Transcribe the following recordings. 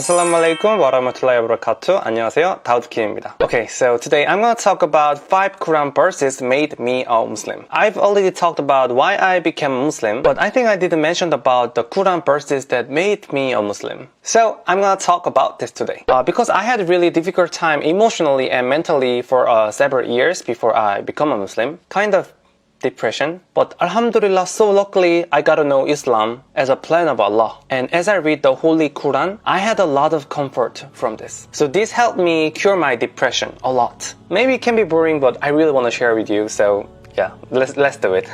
Assalamualaikum warahmatullahi wabarakatuh. 안녕하세요, 다우드킴입니다. Okay, so today I'm gonna talk about 5 Quran verses made me a Muslim. I've already talked about why I became a Muslim, but I think I didn't mention about the Quran verses that made me a Muslim. So I'm gonna talk about this today. Because I had a really difficult time emotionally and mentally for several years before I become a Muslim. Kind of depression, but Alhamdulillah, so luckily I got to know Islam as a plan of Allah. And as I read the Holy Quran, I had a lot of comfort from this. So this helped me cure my depression a lot. Maybe it can be boring, but I really want to share with you, so yeah, let's do it.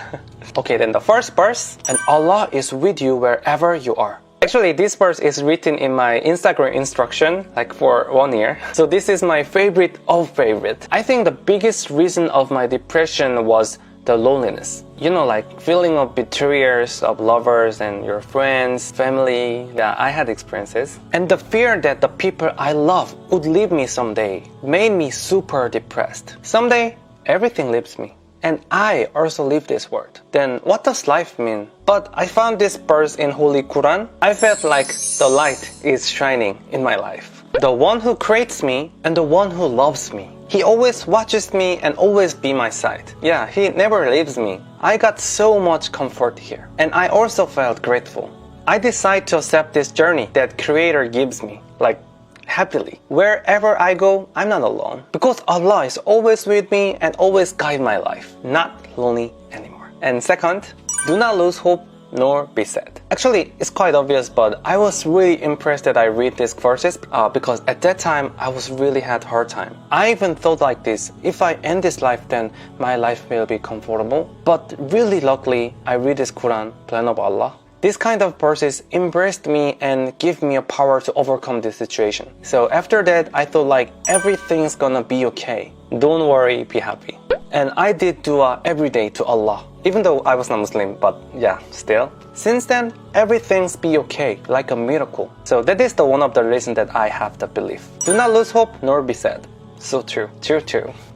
Okay, then the first verse, and Allah is with you wherever you are. Actually, this verse is written in my Instagram instruction, like for 1 year. So this is my favorite of favorite. I think the biggest reason of my depression was the loneliness. You know, like feeling of betrayers of lovers and your friends, family, that I had experiences. And the fear that the people I love would leave me someday made me super depressed. Someday, everything leaves me. And I also leave this world. Then what does life mean? But I found this verse in Holy Quran. I felt like the light is shining in my life. The one who creates me and the one who loves me. He always watches me and always be my side. Yeah, he never leaves me. I got so much comfort here. And I also felt grateful. I decided to accept this journey that Creator gives me, like happily. Wherever I go, I'm not alone. Because Allah is always with me and always guide my life. Not lonely anymore. And second, do not lose hope nor be sad. Actually, it's quite obvious, but I was really impressed that I read these verses because at that time, I was really had hard time. I even thought like this, if I end this life, then my life will be comfortable. But really luckily, I read this Quran, plan of Allah. This kind of verses embraced me and give me a power to overcome this situation. So after that, I thought like everything's gonna be okay. Don't worry, be happy. And I did dua every day to Allah. Even though I was not Muslim, but yeah, still. Since then, everything's be okay, like a miracle. So that is the one of the reasons that I have the belief. Do not lose hope nor be sad. So true.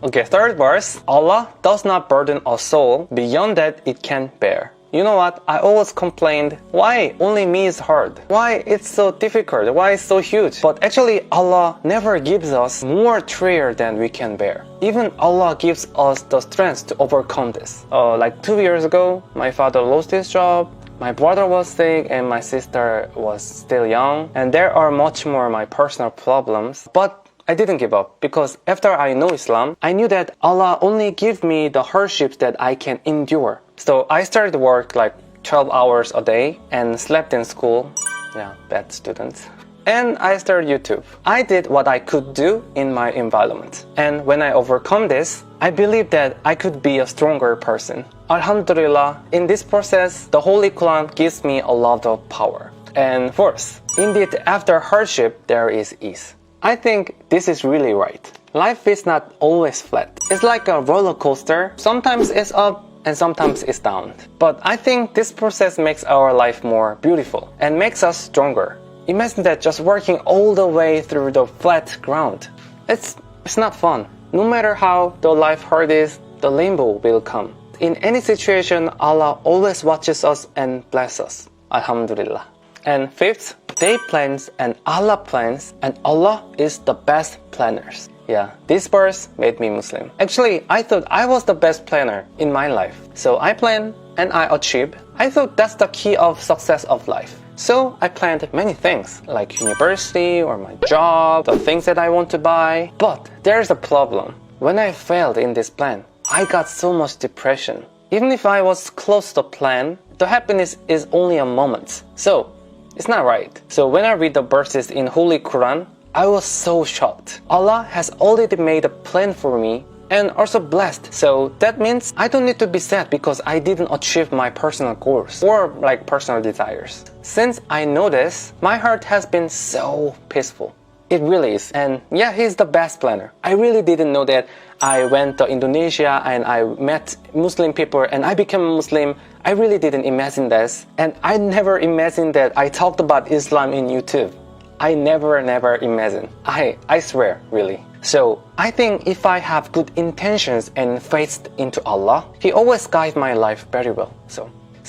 Okay, third verse. Allah does not burden a soul beyond that it can bear. You know what? I always complained, why only me is hard? Why it's so difficult? Why it's so huge? But actually, Allah never gives us more trial than we can bear. Even Allah gives us the strength to overcome this. Like 2 years ago, my father lost his job. My brother was sick and my sister was still young. And there are much more my personal problems. But I didn't give up because after I know Islam, I knew that Allah only gives me the hardships that I can endure. So I started work like 12 hours a day and slept in school. Yeah, bad students. And I started YouTube. I did what I could do in my environment. And when I overcome this, I believe that I could be a stronger person. Alhamdulillah, in this process, the Holy Quran gives me a lot of power. And fourth, indeed, after hardship, there is ease. I think this is really right. Life is not always flat. It's like a roller coaster. Sometimes it's up and sometimes it's down. But I think this process makes our life more beautiful and makes us stronger. Imagine that just working all the way through the flat ground. It's not fun. No matter how the life hard is, the rainbow will come. In any situation, Allah always watches us and bless us. Alhamdulillah. And fifth, they plans and Allah plans, and Allah is the best planners. Yeah, this verse made me Muslim. Actually, I thought I was the best planner in my life. So I plan and I achieve. I thought that's the key of success of life. So I planned many things, like university or my job, the things that I want to buy. But there's a problem. When I failed in this plan, I got so much depression. Even if I was close to the plan, the happiness is only a moment. So it's not right. So when I read the verses in Holy Quran, I was so shocked. Allah has already made a plan for me and also blessed. So that means I don't need to be sad because I didn't achieve my personal goals or like personal desires. Since I know this, my heart has been so peaceful. It really is. And yeah, he's the best planner. I really didn't know that I went to Indonesia and I met Muslim people and I became a Muslim. I really didn't imagine this. And I never imagined that I talked about Islam in YouTube. I never imagined. I swear, really. So I think if I have good intentions and faith into Allah, He always guides my life very well.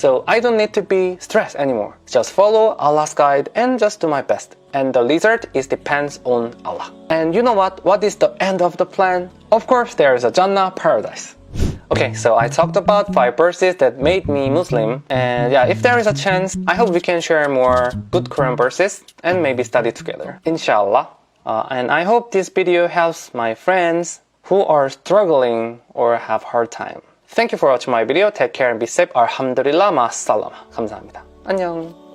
So I don't need to be stressed anymore. Just follow Allah's guide and just do my best. and the result is depends on Allah. And you know what? What is the end of the plan? Of course, there is a Jannah paradise. Okay, so I talked about 5 verses that made me Muslim, and yeah, if there is a chance, I hope we can share more good Quran verses and maybe study together, inshallah. And I hope this video helps my friends who are struggling or have hard time. Thank you for watching my video. Take care and be safe. Alhamdulillah, ma salama. 감사합니다. 안녕.